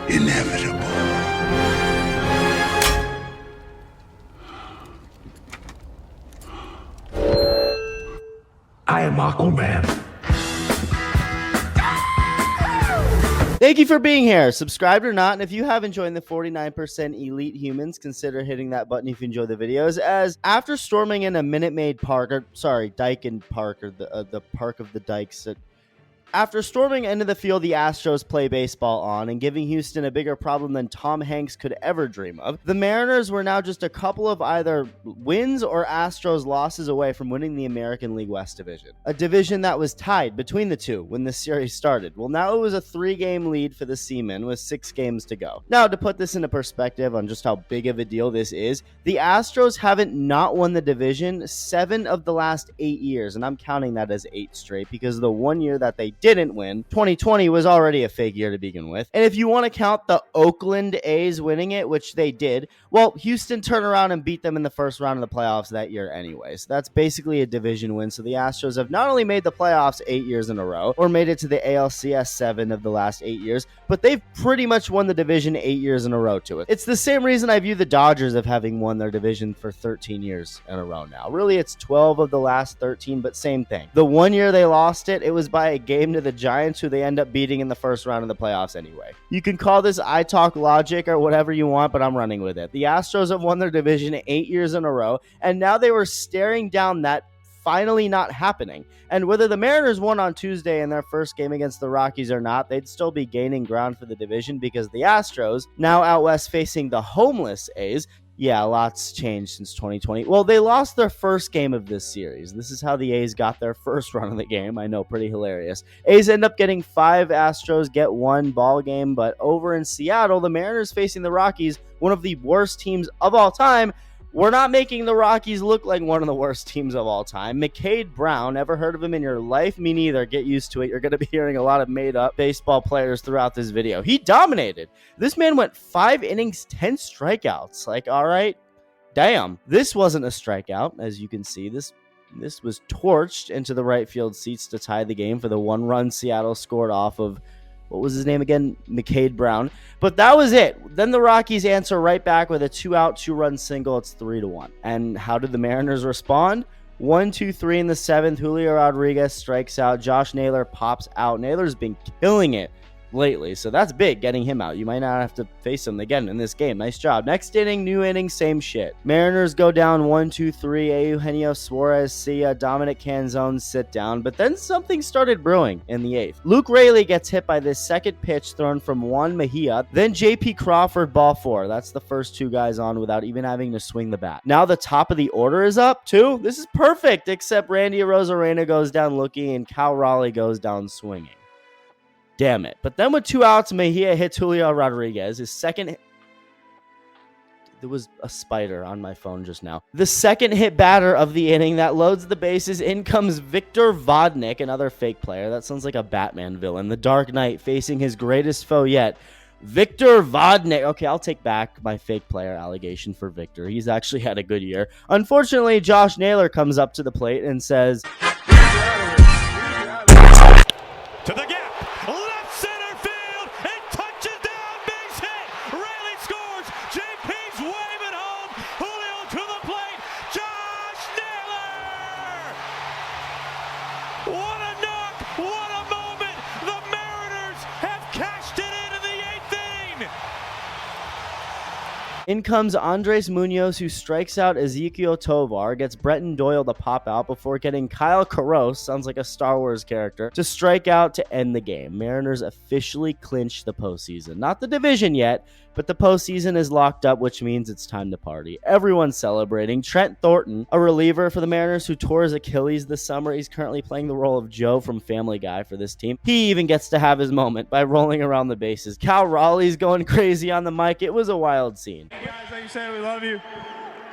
inevitable. I am Aquaman. Thank you for being here. Subscribed or not, and if you haven't joined the 49% Elite Humans, consider hitting that button if you enjoy the videos, as after storming in a Minute Maid Park, or sorry, Dyken Park, or the Park of the Dykes, after storming into the field the Astros play baseball on and giving Houston a bigger problem than Tom Hanks could ever dream of, the Mariners were now just a couple of either wins or Astros losses away from winning the American League West Division. A division that was tied between the two when this series started. Well, now it was a 3-game lead for the Seamen with 6 games to go. Now, to put this into perspective on just how big of a deal this is, the Astros haven't not won the division 7 of the last 8 years, and I'm counting that as 8 straight because the one year that they didn't win, 2020, was already a fake year to begin with. And if you want to count the Oakland A's winning it, which they did, well, Houston turned around and beat them in the first round of the playoffs that year anyways. That's basically a division win. So the Astros have not only made the playoffs 8 years in a row, or made it to the ALCS 7 of the last 8 years, but they've pretty much won the division 8 years in a row to it. It's the same reason I view the Dodgers of having won their division for 13 years in a row now. Really, it's 12 of the last 13, but same thing. The one year they lost it, it was by a game to the Giants, who they end up beating in the first round of the playoffs anyway. You can call this iTALK logic or whatever you want, but I'm running with it. The Astros have won their division 8 years in a row, and now they were staring down that finally not happening. And whether the Mariners won on Tuesday in their first game against the Rockies or not, they'd still be gaining ground for the division because the Astros, now out west facing the homeless A's, yeah, lots changed since 2020. Well, they lost their first game of this series. This is how the A's got their first run of the game. I know, pretty hilarious. A's end up getting 5, Astros get 1 ball game, but over in Seattle, the Mariners facing the Rockies, one of the worst teams of all time. We're not making the Rockies look like one of the worst teams of all time. McCade Brown, ever heard of him in your life? Me neither. Get used to it. You're going to be hearing a lot of made-up baseball players throughout this video. He dominated. This man went 5 innings, 10 strikeouts. Like, all right, damn. This wasn't a strikeout, as you can see. This was torched into the right field seats to tie the game for the 1-run Seattle scored off of, what was his name again? McCade Brown. But that was it. Then the Rockies answer right back with a 2-out, 2-run single. It's 3-1. And how did the Mariners respond? 1-2-3 in the 7th. Julio Rodriguez strikes out. Josh Naylor pops out. Naylor's been killing it lately, so that's big, getting him out. You might not have to face him again in this game. Nice job. Next inning, new inning, same shit. Mariners go down 1-2-3. Eugenio Suarez, see ya. Dominic Canzone sit down, but then something started brewing in the 8th. Luke Raleigh gets hit by this second pitch thrown from Juan Mejia, then J.P. Crawford, ball 4. That's the first 2 guys on without even having to swing the bat. Now the top of the order is up too. This is perfect, except Randy Arozarena goes down looking and Cal Raleigh goes down swinging. Damn it. But then with 2 outs, Mejia hits Julio Rodriguez. His second hit. There was a spider on my phone just now. The second hit batter of the inning that loads the bases. In comes Victor Vodnik, another fake player. That sounds like a Batman villain. The Dark Knight facing his greatest foe yet. Victor Vodnik. Okay, I'll take back my fake player allegation for Victor. He's actually had a good year. Unfortunately, Josh Naylor comes up to the plate and says, to the gap. Left center field. It touches down. Base hit. Raleigh scores. JP's waving home. Julio to the plate. Josh Naylor. What a knock. What a moment. The Mariners have cashed it in the 8th inning. In comes Andres Munoz, who strikes out Ezequiel Tovar, gets Bretton Doyle to pop out before getting Kyle Caros, sounds like a Star Wars character, to strike out to end the game. Mariners officially clinched the postseason. Not the division yet, but the postseason is locked up, which means it's time to party. Everyone's celebrating. Trent Thornton, a reliever for the Mariners who tore his Achilles this summer. He's currently playing the role of Joe from Family Guy for this team. He even gets to have his moment by rolling around the bases. Cal Raleigh's going crazy on the mic. It was a wild scene. Hey guys, like you said, we love you.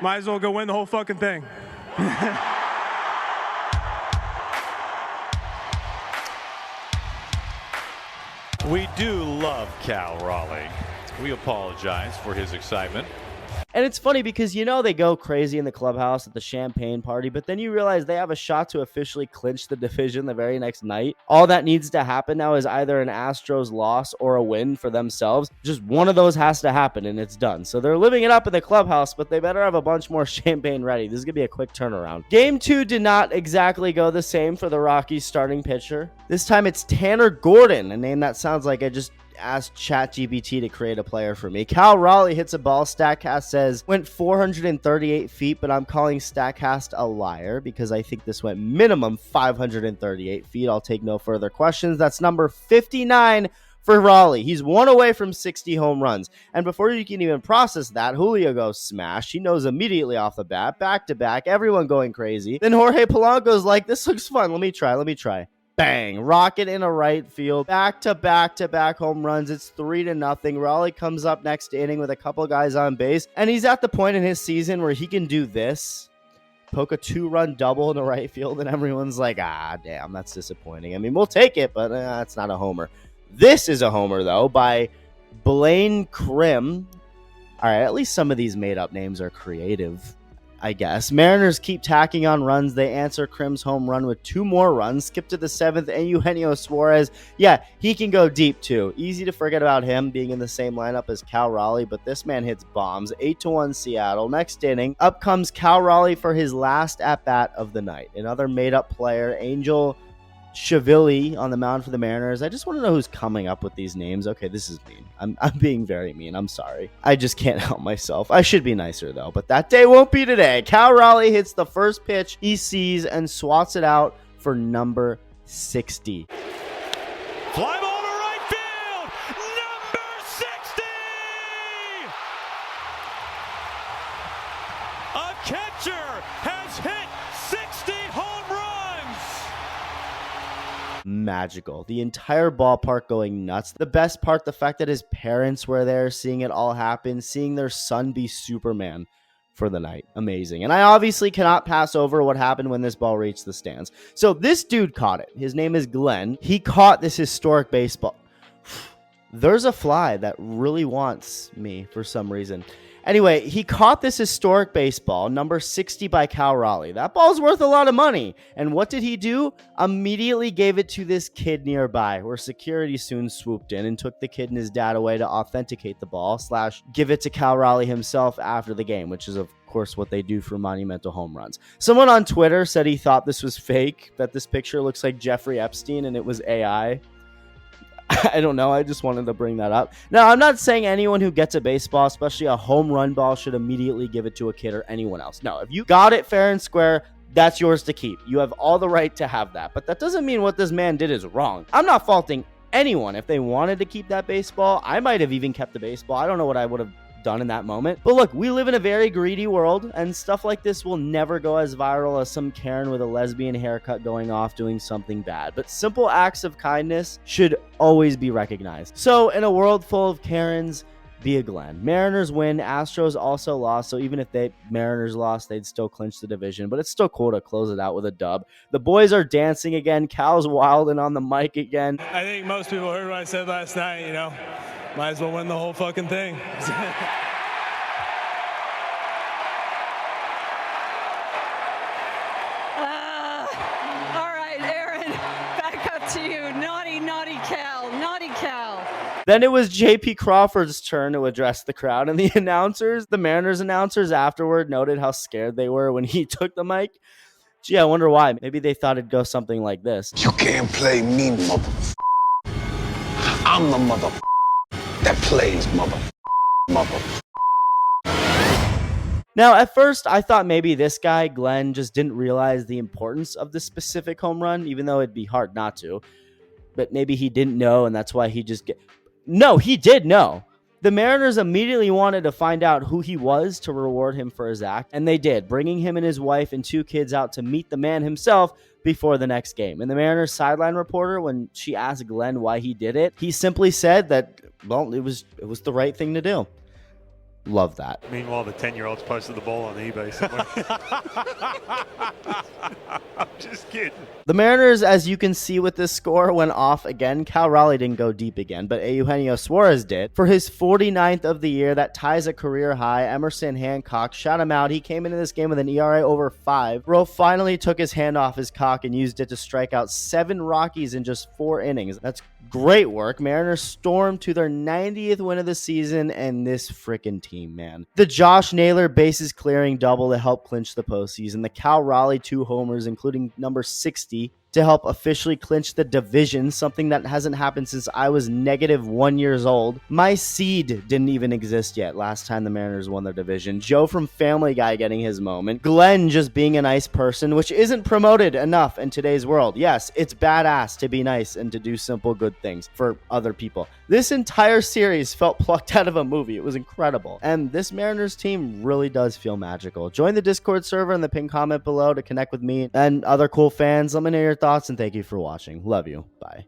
Might as well go win the whole fucking thing. We do love Cal Raleigh. We apologize for his excitement. And it's funny because, you know, they go crazy in the clubhouse at the champagne party, but then you realize they have a shot to officially clinch the division the very next night. All that needs to happen now is either an Astros loss or a win for themselves. Just one of those has to happen and it's done. So they're living it up in the clubhouse, but they better have a bunch more champagne ready. This is going to be a quick turnaround. Game 2 did not exactly go the same for the Rockies starting pitcher. This time it's Tanner Gordon, a name that sounds like I just asked ChatGPT to create a player for me. Cal Raleigh hits a ball. StatCast says went 438 feet, but I'm calling StatCast a liar because I think this went minimum 538 feet. I'll take no further questions. That's number 59 for Raleigh. He's one away from 60 home runs. And before you can even process that, Julio goes smash. He knows immediately off the bat, back to back, everyone going crazy. Then Jorge Polanco's like, this looks fun. Let me try. Bang, rocket in a right field, back to back home runs. It's 3-0. Raleigh comes up next inning with a couple guys on base, and he's at the point in his season where he can do this, poke a 2-run double in the right field, and everyone's like, damn, that's disappointing. I mean, we'll take it, but it's not a homer. This is a homer, though, by Blaine Krim. All right, at least some of these made-up names are creative, I guess. Mariners keep tacking on runs. They answer Krim's home run with 2 more runs. Skip to the 7th, and Eugenio Suarez. Yeah, he can go deep, too. Easy to forget about him being in the same lineup as Cal Raleigh, but this man hits bombs. 8-1 Seattle. Next inning, up comes Cal Raleigh for his last at-bat of the night. Another made-up player, Angel Chivili on the mound for the Mariners. I just want to know who's coming up with these names. Okay, this is mean. I'm being very mean. I'm sorry. I just can't help myself. I should be nicer, though, but that day won't be today. Cal Raleigh hits the first pitch he sees and swats it out for number 60. Fly ball to right field. Number 60. A catcher has hit 60 home runs. Magical. The entire ballpark going nuts. The best part, the fact that his parents were there, seeing it all happen, seeing their son be Superman for the night. Amazing. And I obviously cannot pass over what happened when this ball reached the stands. So this dude caught it. His name is Glenn. He caught this historic baseball. There's a fly that really wants me for some reason. Anyway, he caught this historic baseball, number 60 by Cal Raleigh. That ball's worth a lot of money. And what did he do? Immediately gave it to this kid nearby, where security soon swooped in and took the kid and his dad away to authenticate the ball / give it to Cal Raleigh himself after the game, which is, of course, what they do for monumental home runs. Someone on Twitter said he thought this was fake, that this picture looks like Jeffrey Epstein and it was AI. I don't know. I just wanted to bring that up. Now, I'm not saying anyone who gets a baseball, especially a home run ball, should immediately give it to a kid or anyone else. No, if you got it fair and square, that's yours to keep. You have all the right to have that. But that doesn't mean what this man did is wrong. I'm not faulting anyone. If they wanted to keep that baseball, I might have even kept the baseball. I don't know what I would have done in that moment. But look, we live in a very greedy world, and stuff like this will never go as viral as some Karen with a lesbian haircut going off doing something bad. But simple acts of kindness should always be recognized. So in a world full of Karens, be a Glenn. Mariners win. Astros also lost, so even if Mariners lost, they'd still clinch the division. But it's still cool to close it out with a dub. The boys are dancing again. Cal's wilding on the mic again. I think most people heard what I said last night, you know. Might as well win the whole fucking thing. All right, Aaron, back up to you. Naughty Cal. Naughty Cal. Then it was JP Crawford's turn to address the crowd, and the Mariners announcers afterward noted how scared they were when he took the mic. Gee, I wonder why. Maybe they thought it'd go something like this. You can't play me, motherfucker. I'm the motherfucker that plays motherfucker. Now, at first, I thought maybe this guy, Glenn, just didn't realize the importance of this specific home run, even though it'd be hard not to. But maybe he didn't know, and that's why he just... No, he did know. The Mariners immediately wanted to find out who he was to reward him for his act, and they did, bringing him and his wife and 2 kids out to meet the man himself before the next game. And the Mariners sideline reporter, when she asked Glenn why he did it, he simply said that, well, it was the right thing to do. Love that. Meanwhile, the 10-year-olds posted the ball on eBay somewhere. I'm just kidding. The Mariners, as you can see with this score, went off again. Cal Raleigh didn't go deep again, but Eugenio Suarez did. For his 49th of the year, that ties a career high. Emerson Hancock, shout him out. He came into this game with an ERA over 5. Bro finally took his hand off his cock and used it to strike out 7 Rockies in just 4 innings. That's great work. Mariners stormed to their 90th win of the season, and this freaking team, man. The Josh Naylor bases clearing double to help clinch the postseason. The Cal Raleigh 2 homers, including number 60, to help officially clinch the division, something that hasn't happened since I was -1 years old. My seed didn't even exist yet last time the Mariners won their division. Joe from Family Guy getting his moment. Glenn just being a nice person, which isn't promoted enough in today's world. Yes, it's badass to be nice and to do simple good things for other people. This entire series felt plucked out of a movie. It was incredible. And this Mariners team really does feel magical. Join the Discord server in the pinned comment below to connect with me and other cool fans. Let me know your thoughts, and thank you for watching. Love you. Bye.